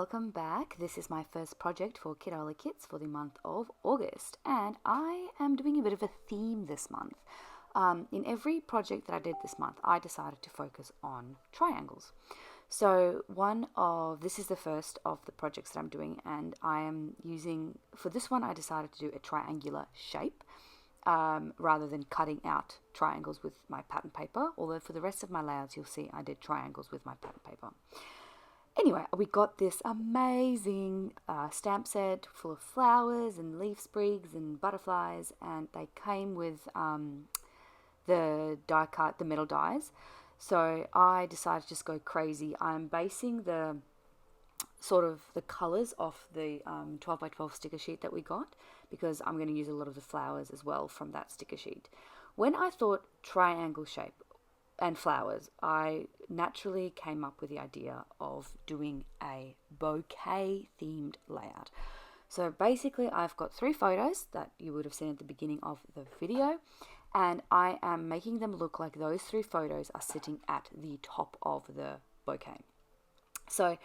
welcome back. This is my first project for Kitaholic Kits for the month of August, and I am doing a bit of a theme this month. In every project that I did this month, I decided to focus on triangles. So this is the first of the projects that I'm doing, and I am using, for this one I decided to do a triangular shape rather than cutting out triangles with my pattern paper, although for the rest of my layouts you'll see I did triangles with my pattern paper. Anyway, we got this amazing stamp set full of flowers and leaf sprigs and butterflies, and they came with the die cut, the metal dies. So I decided to just go crazy. I'm basing the colours off the 12 by 12 sticker sheet that we got, because I'm going to use a lot of the flowers as well from that sticker sheet. When I thought triangle shape and flowers, I naturally came up with the idea of doing a bouquet themed layout. So basically I've got 3 photos that you would have seen at the beginning of the video, and I am making them look like those 3 photos are sitting at the top of the bouquet. So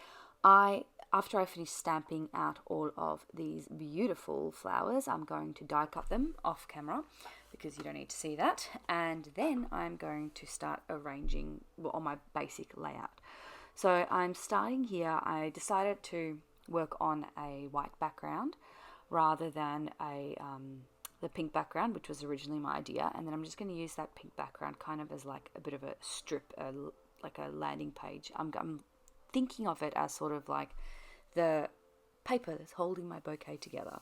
after I finish stamping out all of these beautiful flowers, I'm going to die cut them off camera because you don't need to see that, and then I'm going to start arranging on my basic layout. So I'm starting here. I decided to work on a white background rather than the pink background, which was originally my idea, and then I'm just going to use that pink background kind of as like a bit of a strip, like a landing page. I'm thinking of it as sort of like the paper that's holding my bouquet together.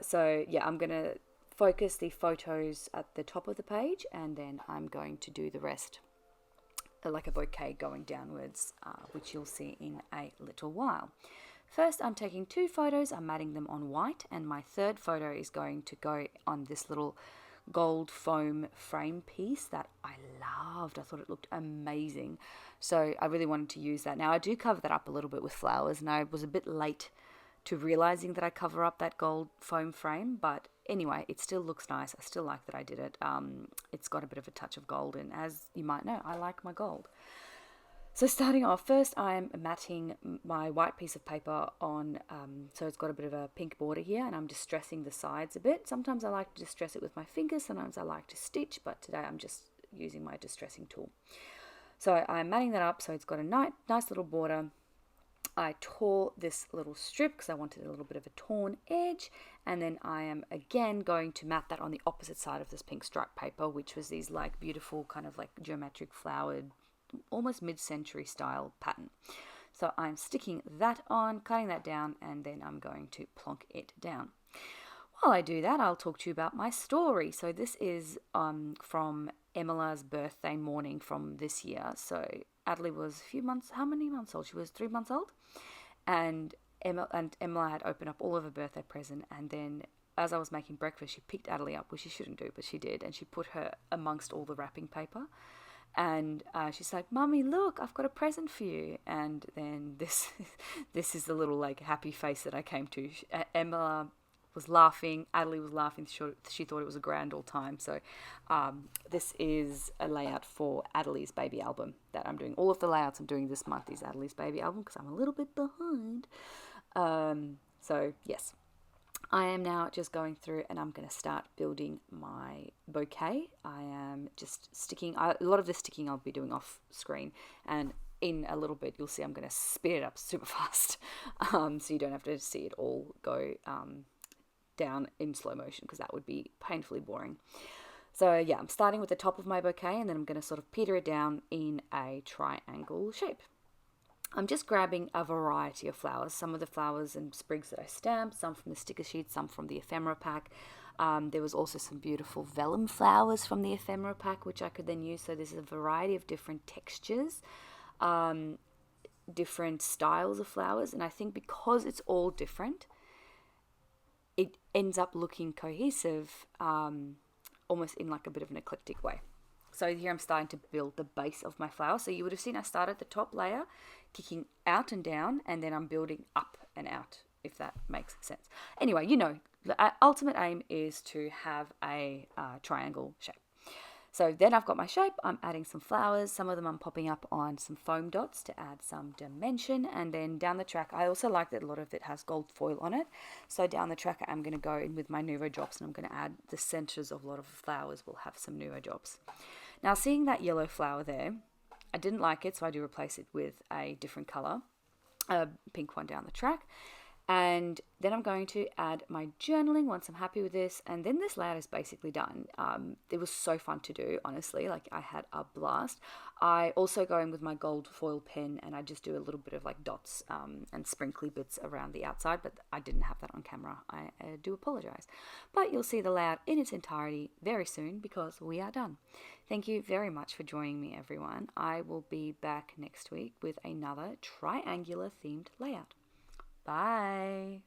So yeah, I'm going to focus the photos at the top of the page, and then I'm going to do the rest like a bouquet going downwards, which you'll see in a little while. First, I'm taking 2 photos, I'm matting them on white, and my third photo is going to go on this little gold foam frame piece that I loved. I thought it looked amazing, so I really wanted to use that. Now I do cover that up a little bit with flowers, and I was a bit late to realizing that I cover up that gold foam frame, but anyway, it still looks nice. I still like that I did it. It's got a bit of a touch of gold, and as you might know, I like my gold. So starting off, first I'm matting my white piece of paper on, so it's got a bit of a pink border here, and I'm distressing the sides a bit. Sometimes I like to distress it with my fingers, sometimes I like to stitch, but today I'm just using my distressing tool. So I'm matting that up so it's got a nice little border. I tore this little strip because I wanted a little bit of a torn edge, and then I am again going to mat that on the opposite side of this pink stripe paper, which was these like beautiful kind of like geometric flowered, almost mid-century style pattern. So I'm sticking that on, cutting that down, and then I'm going to plonk it down. While I do that, I'll talk to you about my story. So this is from Emila's birthday morning from this year. So Adley was a few months, how many months old? She was 3 months old, and Emila had opened up all of her birthday present, and then as I was making breakfast, she picked Adley up, which she shouldn't do, but she did, and she put her amongst all the wrapping paper. And she's like, "Mummy, look, I've got a present for you." And then this is the little like happy face that I came to. Emma was laughing, Adley was laughing. She thought it was a grand old time. So this is a layout for Adley's baby album that I'm doing. All of the layouts I'm doing this month is Adley's baby album because I'm a little bit behind. So yes. I am now just going through and I'm going to start building my bouquet. I am just sticking, a lot of the sticking I'll be doing off screen, and in a little bit you'll see I'm going to speed it up super fast, so you don't have to see it all go down in slow motion because that would be painfully boring. So yeah, I'm starting with the top of my bouquet, and then I'm going to sort of peter it down in a triangle shape. I'm just grabbing a variety of flowers, some of the flowers and sprigs that I stamped, some from the sticker sheet, some from the ephemera pack. There was also some beautiful vellum flowers from the ephemera pack, which I could then use. So there's a variety of different textures, different styles of flowers. And I think because it's all different, it ends up looking cohesive, almost in like a bit of an eclectic way. So here I'm starting to build the base of my flower. So you would have seen I started at the top layer, kicking out and down, and then I'm building up and out, if that makes sense. Anyway, you know, the ultimate aim is to have a triangle shape. So then I've got my shape, I'm adding some flowers, some of them I'm popping up on some foam dots to add some dimension, and then down the track, I also like that a lot of it has gold foil on it, so down the track I'm going to go in with my Nuvo drops, and I'm going to add the centers of a lot of the flowers will have some Nuvo drops. Now seeing that yellow flower there, I didn't like it, so I do replace it with a different color, a pink one down the track. And then I'm going to add my journaling once I'm happy with this, and then this layout is basically done. It was so fun to do, honestly, like I had a blast. I also go in with my gold foil pen, and I just do a little bit of like dots and sprinkly bits around the outside, but I didn't have that on camera. I do apologize. But you'll see the layout in its entirety very soon because we are done. Thank you very much for joining me, everyone. I will be back next week with another triangular themed layout. Bye.